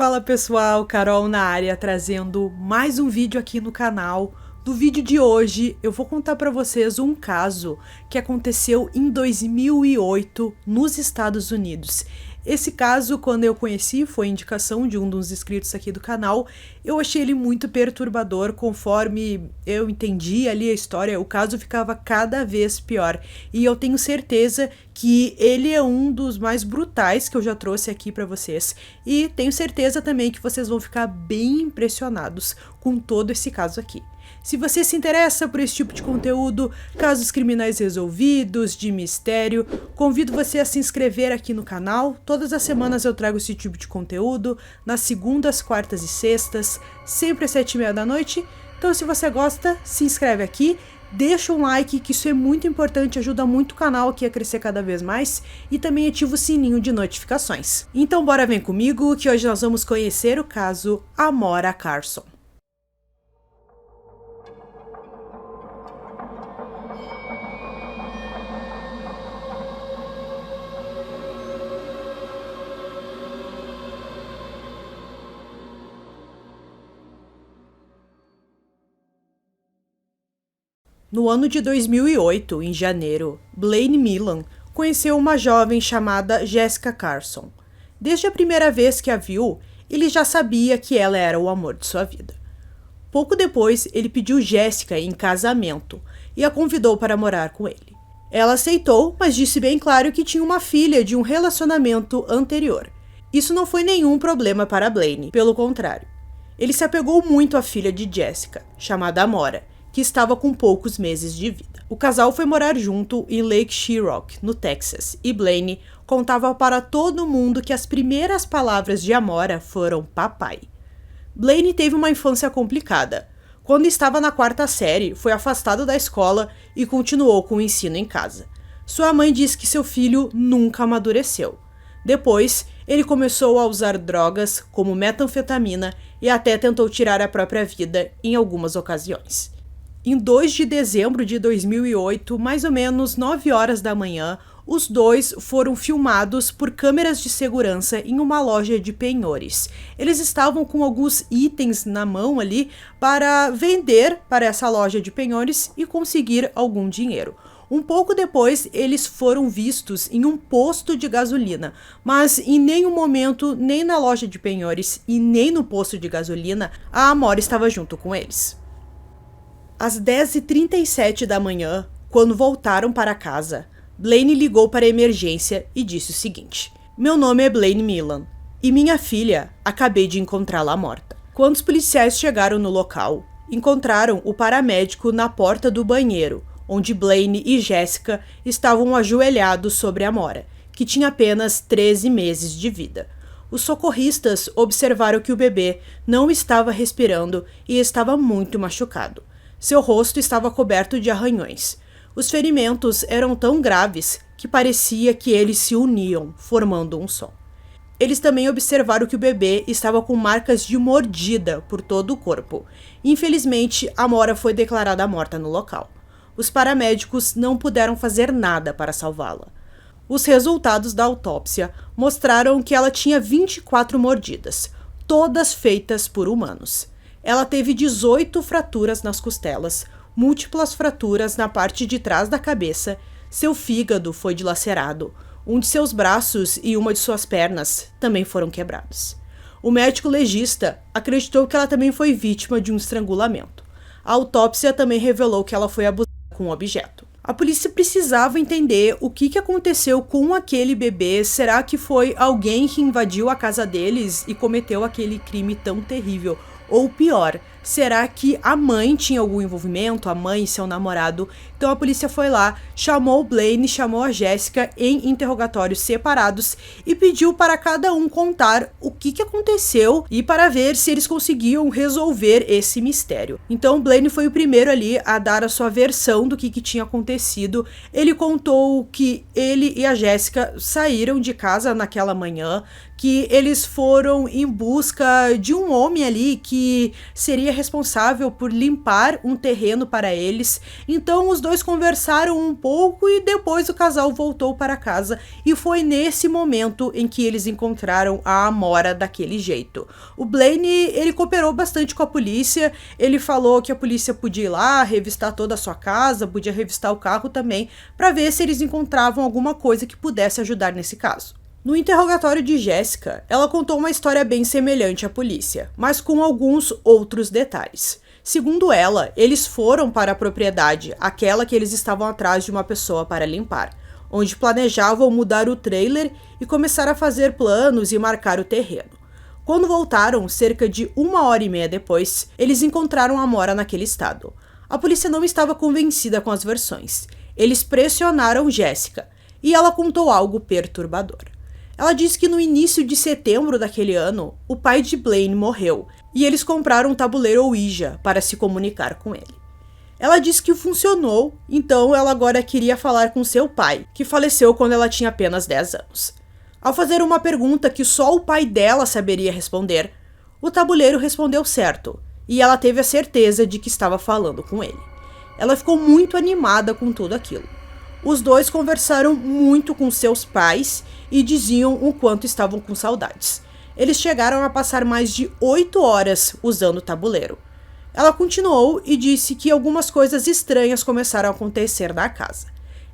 Fala pessoal, Carol na área trazendo mais um vídeo aqui no canal. No vídeo de hoje eu vou contar para vocês um caso que aconteceu em 2008 nos Estados Unidos. Esse caso, quando eu conheci, foi indicação de um dos inscritos aqui do canal. Eu achei ele muito perturbador, conforme eu entendi ali a história, o caso ficava cada vez pior. E eu tenho certeza que ele é um dos mais brutais que eu já trouxe aqui para vocês. E tenho certeza também que vocês vão ficar bem impressionados com todo esse caso aqui. Se você se interessa por esse tipo de conteúdo, casos criminais resolvidos, de mistério, convido você a se inscrever aqui no canal. Todas as semanas eu trago esse tipo de conteúdo, nas segundas, quartas e sextas, sempre às 7h30 da noite. Então se você gosta, se inscreve aqui, deixa um like, que isso é muito importante, ajuda muito o canal aqui a crescer cada vez mais, e também ativa o sininho de notificações. Então bora vem comigo, que hoje nós vamos conhecer o caso Amora Carson. No ano de 2008, em janeiro, Blaine Millan conheceu uma jovem chamada Jessica Carson. Desde a primeira vez que a viu, ele já sabia que ela era o amor de sua vida. Pouco depois, ele pediu Jessica em casamento e a convidou para morar com ele. Ela aceitou, mas disse bem claro que tinha uma filha de um relacionamento anterior. Isso não foi nenhum problema para Blaine, pelo contrário. Ele se apegou muito à filha de Jessica, chamada Amora, que estava com poucos meses de vida. O casal foi morar junto em Lake Shirok, no Texas, e Blaine contava para todo mundo que as primeiras palavras de Amora foram papai. Blaine teve uma infância complicada. Quando estava na 4ª série, foi afastado da escola e continuou com o ensino em casa. Sua mãe diz que seu filho nunca amadureceu. Depois, ele começou a usar drogas como metanfetamina e até tentou tirar a própria vida em algumas ocasiões. Em 2 de dezembro de 2008, mais ou menos 9 horas da manhã, os dois foram filmados por câmeras de segurança em uma loja de penhores. Eles estavam com alguns itens na mão ali para vender para essa loja de penhores e conseguir algum dinheiro. Um pouco depois, eles foram vistos em um posto de gasolina, mas em nenhum momento, nem na loja de penhores e nem no posto de gasolina, a Amora estava junto com eles. Às 10h37 da manhã, quando voltaram para casa, Blaine ligou para a emergência e disse o seguinte: "Meu nome é Blaine Millan e minha filha, acabei de encontrá-la morta." Quando os policiais chegaram no local, encontraram o paramédico na porta do banheiro, onde Blaine e Jessica estavam ajoelhados sobre Amora, que tinha apenas 13 meses de vida. Os socorristas observaram que o bebê não estava respirando e estava muito machucado. Seu rosto estava coberto de arranhões. Os ferimentos eram tão graves que parecia que eles se uniam, formando um só. Eles também observaram que o bebê estava com marcas de mordida por todo o corpo. Infelizmente, Amora foi declarada morta no local. Os paramédicos não puderam fazer nada para salvá-la. Os resultados da autópsia mostraram que ela tinha 24 mordidas, todas feitas por humanos. Ela teve 18 fraturas nas costelas, múltiplas fraturas na parte de trás da cabeça, seu fígado foi dilacerado, um de seus braços e uma de suas pernas também foram quebrados. O médico legista acreditou que ela também foi vítima de um estrangulamento. A autópsia também revelou que ela foi abusada com um objeto. A polícia precisava entender o que aconteceu com aquele bebê. Será que foi alguém que invadiu a casa deles e cometeu aquele crime tão terrível? Ou pior, será que a mãe tinha algum envolvimento, a mãe e seu namorado? Então a polícia foi lá, chamou o Blaine, chamou a Jessica em interrogatórios separados e pediu para cada um contar o que aconteceu e para ver se eles conseguiam resolver esse mistério. Então o Blaine foi o primeiro ali a dar a sua versão do que tinha acontecido. Ele contou que ele e a Jessica saíram de casa naquela manhã, que eles foram em busca de um homem ali que seria seria responsável por limpar um terreno para eles. Então os dois conversaram um pouco e depois o casal voltou para casa, e foi nesse momento em que eles encontraram a Amora daquele jeito. O Blaine, ele cooperou bastante com a polícia, ele falou que a polícia podia ir lá, revistar toda a sua casa, podia revistar o carro também, para ver se eles encontravam alguma coisa que pudesse ajudar nesse caso. No interrogatório de Jessica, ela contou uma história bem semelhante à polícia, mas com alguns outros detalhes. Segundo ela, eles foram para a propriedade, aquela que eles estavam atrás de uma pessoa para limpar, onde planejavam mudar o trailer e começar a fazer planos e marcar o terreno. Quando voltaram, cerca de 1h30 depois, eles encontraram a Amora naquele estado. A polícia não estava convencida com as versões. Eles pressionaram Jessica, e ela contou algo perturbador. Ela disse que no início de setembro daquele ano, o pai de Blaine morreu, e eles compraram um tabuleiro Ouija para se comunicar com ele. Ela disse que funcionou, então ela agora queria falar com seu pai, que faleceu quando ela tinha apenas 10 anos. Ao fazer uma pergunta que só o pai dela saberia responder, o tabuleiro respondeu certo, e ela teve a certeza de que estava falando com ele. Ela ficou muito animada com tudo aquilo. Os dois conversaram muito com seus pais e diziam o quanto estavam com saudades. Eles chegaram a passar mais de 8 horas usando o tabuleiro. Ela continuou e disse que algumas coisas estranhas começaram a acontecer na casa.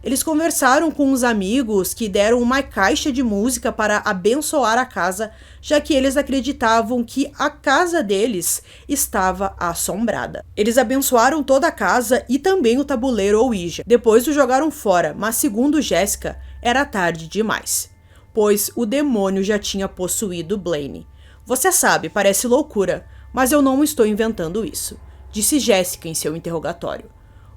Eles conversaram com os amigos que deram uma caixa de música para abençoar a casa, já que eles acreditavam que a casa deles estava assombrada. Eles abençoaram toda a casa e também o tabuleiro Ouija. Depois o jogaram fora, mas segundo Jessica, era tarde demais, pois o demônio já tinha possuído Blaine. Você sabe, parece loucura, mas eu não estou inventando isso, disse Jessica em seu interrogatório.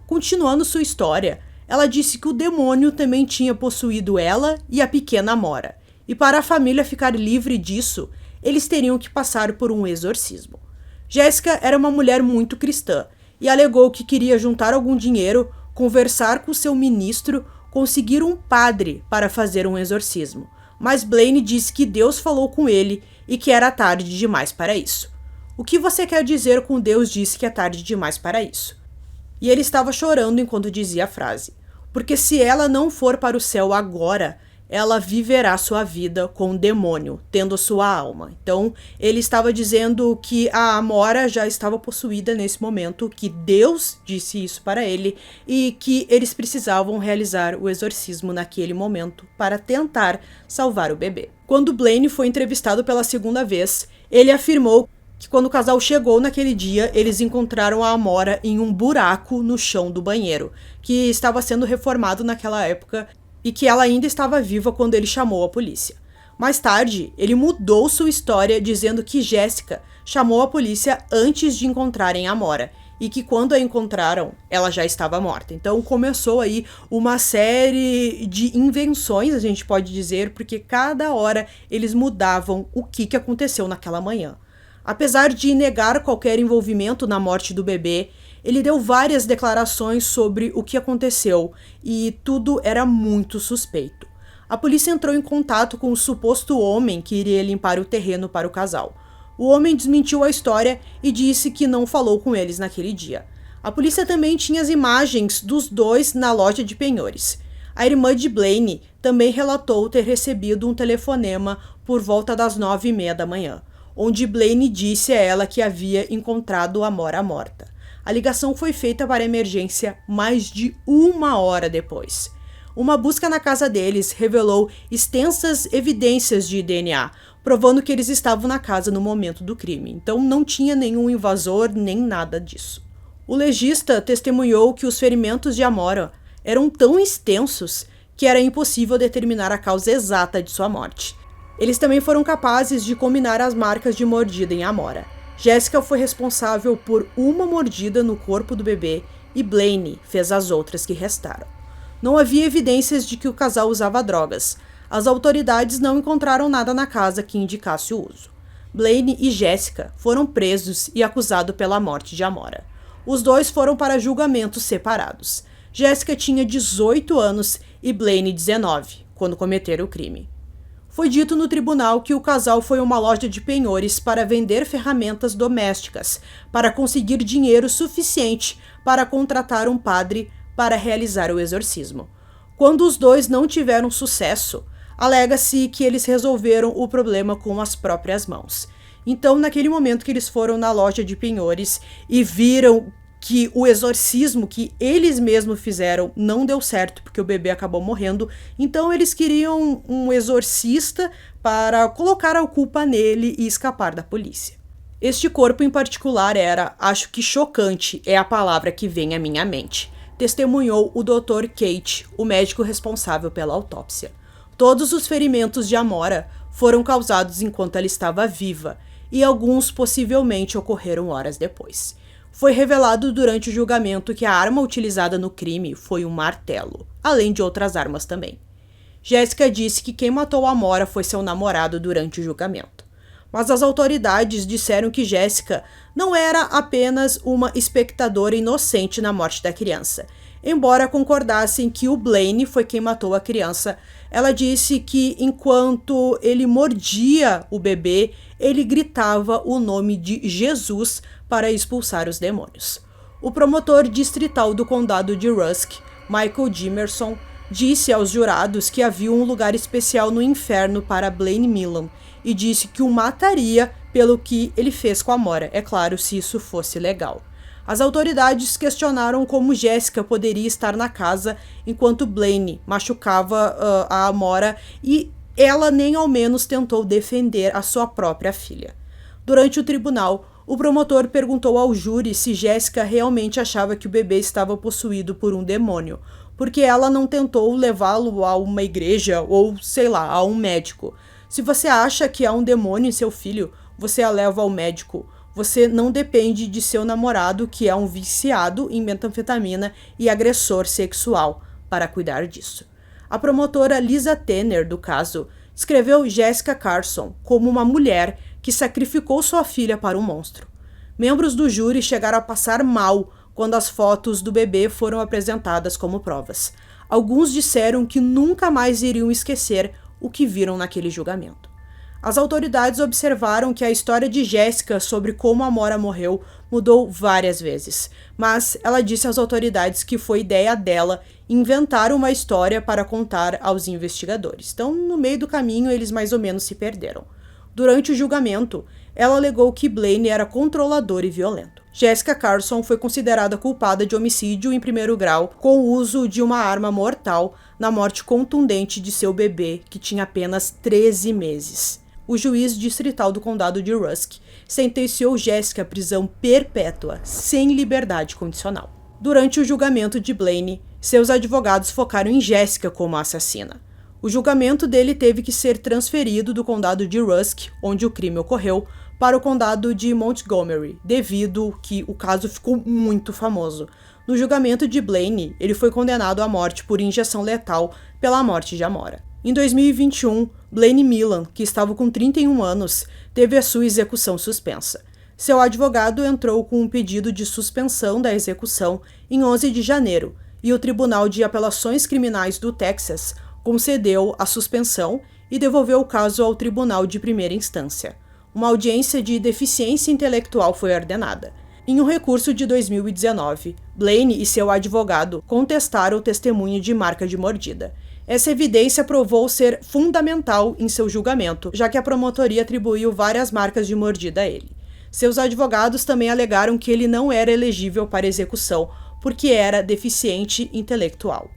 Continuando sua história, ela disse que o demônio também tinha possuído ela e a pequena Amora, e para a família ficar livre disso, eles teriam que passar por um exorcismo. Jessica era uma mulher muito cristã e alegou que queria juntar algum dinheiro, conversar com seu ministro, conseguir um padre para fazer um exorcismo. Mas Blaine disse que Deus falou com ele e que era tarde demais para isso. O que você quer dizer com Deus disse que é tarde demais para isso? E ele estava chorando enquanto dizia a frase. Porque se ela não for para o céu agora, ela viverá sua vida com o demônio, tendo sua alma. Então, ele estava dizendo que a Amora já estava possuída nesse momento, que Deus disse isso para ele e que eles precisavam realizar o exorcismo naquele momento para tentar salvar o bebê. Quando Blaine foi entrevistado pela segunda vez, ele afirmou que quando o casal chegou naquele dia, eles encontraram a Amora em um buraco no chão do banheiro, que estava sendo reformado naquela época e que ela ainda estava viva quando ele chamou a polícia. Mais tarde, ele mudou sua história dizendo que Jessica chamou a polícia antes de encontrarem a Amora e que quando a encontraram, ela já estava morta. Então começou aí uma série de invenções, a gente pode dizer, porque cada hora eles mudavam o que aconteceu naquela manhã. Apesar de negar qualquer envolvimento na morte do bebê, ele deu várias declarações sobre o que aconteceu e tudo era muito suspeito. A polícia entrou em contato com o suposto homem que iria limpar o terreno para o casal. O homem desmentiu a história e disse que não falou com eles naquele dia. A polícia também tinha as imagens dos dois na loja de penhores. A irmã de Blaine também relatou ter recebido um telefonema por volta das 9h30 da manhã. Onde Blaine disse a ela que havia encontrado a Amora morta. A ligação foi feita para a emergência mais de 1h depois. Uma busca na casa deles revelou extensas evidências de DNA, provando que eles estavam na casa no momento do crime, então não tinha nenhum invasor nem nada disso. O legista testemunhou que os ferimentos de Amora eram tão extensos que era impossível determinar a causa exata de sua morte. Eles também foram capazes de combinar as marcas de mordida em Amora. Jessica foi responsável por uma mordida no corpo do bebê e Blaine fez as outras que restaram. Não havia evidências de que o casal usava drogas. As autoridades não encontraram nada na casa que indicasse o uso. Blaine e Jessica foram presos e acusados pela morte de Amora. Os dois foram para julgamentos separados. Jessica tinha 18 anos e Blaine 19, quando cometeram o crime. Foi dito no tribunal que o casal foi a uma loja de penhores para vender ferramentas domésticas, para conseguir dinheiro suficiente para contratar um padre para realizar o exorcismo. Quando os dois não tiveram sucesso, alega-se que eles resolveram o problema com as próprias mãos. Então, naquele momento que eles foram na loja de penhores e viram que o exorcismo que eles mesmos fizeram não deu certo, porque o bebê acabou morrendo, então eles queriam um exorcista para colocar a culpa nele e escapar da polícia. Este corpo em particular era, acho que chocante é a palavra que vem à minha mente, testemunhou o Dr. Kate, o médico responsável pela autópsia. Todos os ferimentos de Amora foram causados enquanto ela estava viva, e alguns possivelmente ocorreram horas depois. Foi revelado durante o julgamento que a arma utilizada no crime foi um martelo, além de outras armas também. Jéssica disse que quem matou Amora foi seu namorado durante o julgamento. Mas as autoridades disseram que Jéssica não era apenas uma espectadora inocente na morte da criança. Embora concordassem que o Blaine foi quem matou a criança, ela disse que enquanto ele mordia o bebê, ele gritava o nome de Jesus para expulsar os demônios. O promotor distrital do condado de Rusk, Michael Jimerson, disse aos jurados que havia um lugar especial no inferno para Blaine Millan e disse que o mataria pelo que ele fez com Amora, é claro, se isso fosse legal. As autoridades questionaram como Jéssica poderia estar na casa enquanto Blaine machucava a Amora e ela nem ao menos tentou defender a sua própria filha. Durante o tribunal, o promotor perguntou ao júri se Jéssica realmente achava que o bebê estava possuído por um demônio, porque ela não tentou levá-lo a uma igreja ou, sei lá, a um médico. Se você acha que há um demônio em seu filho, você a leva ao médico. Você não depende de seu namorado, que é um viciado em metanfetamina e agressor sexual, para cuidar disso. A promotora Lisa Tanner, do caso, descreveu Jessica Carson como uma mulher que sacrificou sua filha para um monstro. Membros do júri chegaram a passar mal quando as fotos do bebê foram apresentadas como provas. Alguns disseram que nunca mais iriam esquecer o que viram naquele julgamento. As autoridades observaram que a história de Jéssica sobre como Amora morreu mudou várias vezes, mas ela disse às autoridades que foi ideia dela inventar uma história para contar aos investigadores. Então, no meio do caminho, eles mais ou menos se perderam. Durante o julgamento, ela alegou que Blaine era controlador e violento. Jessica Carson foi considerada culpada de homicídio em primeiro grau com o uso de uma arma mortal na morte contundente de seu bebê, que tinha apenas 13 meses. O juiz distrital do condado de Rusk sentenciou Jéssica à prisão perpétua, sem liberdade condicional. Durante o julgamento de Blaine, seus advogados focaram em Jéssica como assassina. O julgamento dele teve que ser transferido do condado de Rusk, onde o crime ocorreu, para o condado de Montgomery, devido que o caso ficou muito famoso. No julgamento de Blaine, ele foi condenado à morte por injeção letal pela morte de Amora. Em 2021, Blaine Millan, que estava com 31 anos, teve a sua execução suspensa. Seu advogado entrou com um pedido de suspensão da execução em 11 de janeiro, e o Tribunal de Apelações Criminais do Texas concedeu a suspensão e devolveu o caso ao Tribunal de Primeira Instância. Uma audiência de deficiência intelectual foi ordenada. Em um recurso de 2019, Blaine e seu advogado contestaram o testemunho de marca de mordida. Essa evidência provou ser fundamental em seu julgamento, já que a promotoria atribuiu várias marcas de mordida a ele. Seus advogados também alegaram que ele não era elegível para execução, porque era deficiente intelectual.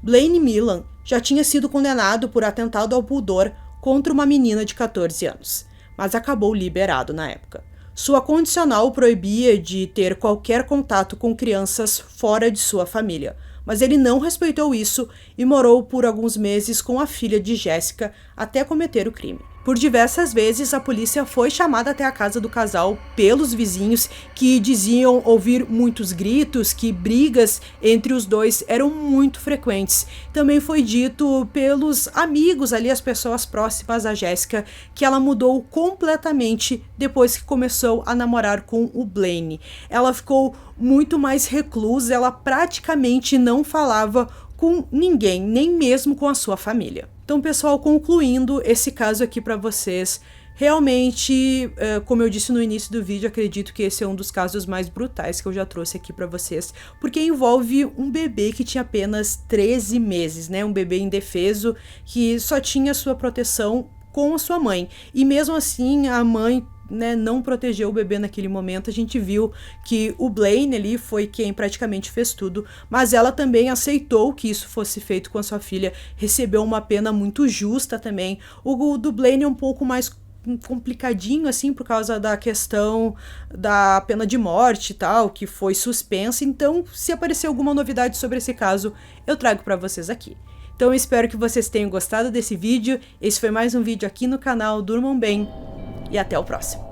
Blaine Millan já tinha sido condenado por atentado ao pudor contra uma menina de 14 anos, mas acabou liberado na época. Sua condicional proibia de ter qualquer contato com crianças fora de sua família, mas ele não respeitou isso e morou por alguns meses com a filha de Jéssica até cometer o crime. Por diversas vezes, a polícia foi chamada até a casa do casal pelos vizinhos, que diziam ouvir muitos gritos, que brigas entre os dois eram muito frequentes. Também foi dito pelos amigos ali, as pessoas próximas a Jéssica, que ela mudou completamente depois que começou a namorar com o Blaine. Ela ficou muito mais reclusa, ela praticamente não falava com ninguém, nem mesmo com a sua família. Então, pessoal, concluindo esse caso aqui para vocês, realmente, como eu disse no início do vídeo, acredito que esse é um dos casos mais brutais que eu já trouxe aqui para vocês, porque envolve um bebê que tinha apenas 13 meses, né? Um bebê indefeso que só tinha sua proteção com a sua mãe. E mesmo assim, a mãe, né, não protegeu o bebê naquele momento. A gente viu que o Blaine ali foi quem praticamente fez tudo, mas ela também aceitou que isso fosse feito com a sua filha, recebeu uma pena muito justa também. O do Blaine é um pouco mais complicadinho, assim, por causa da questão da pena de morte e tal, que foi suspensa. Então, se aparecer alguma novidade sobre esse caso, eu trago para vocês aqui. Então, eu espero que vocês tenham gostado desse vídeo. Esse foi mais um vídeo aqui no canal. Durmam bem e até o próximo.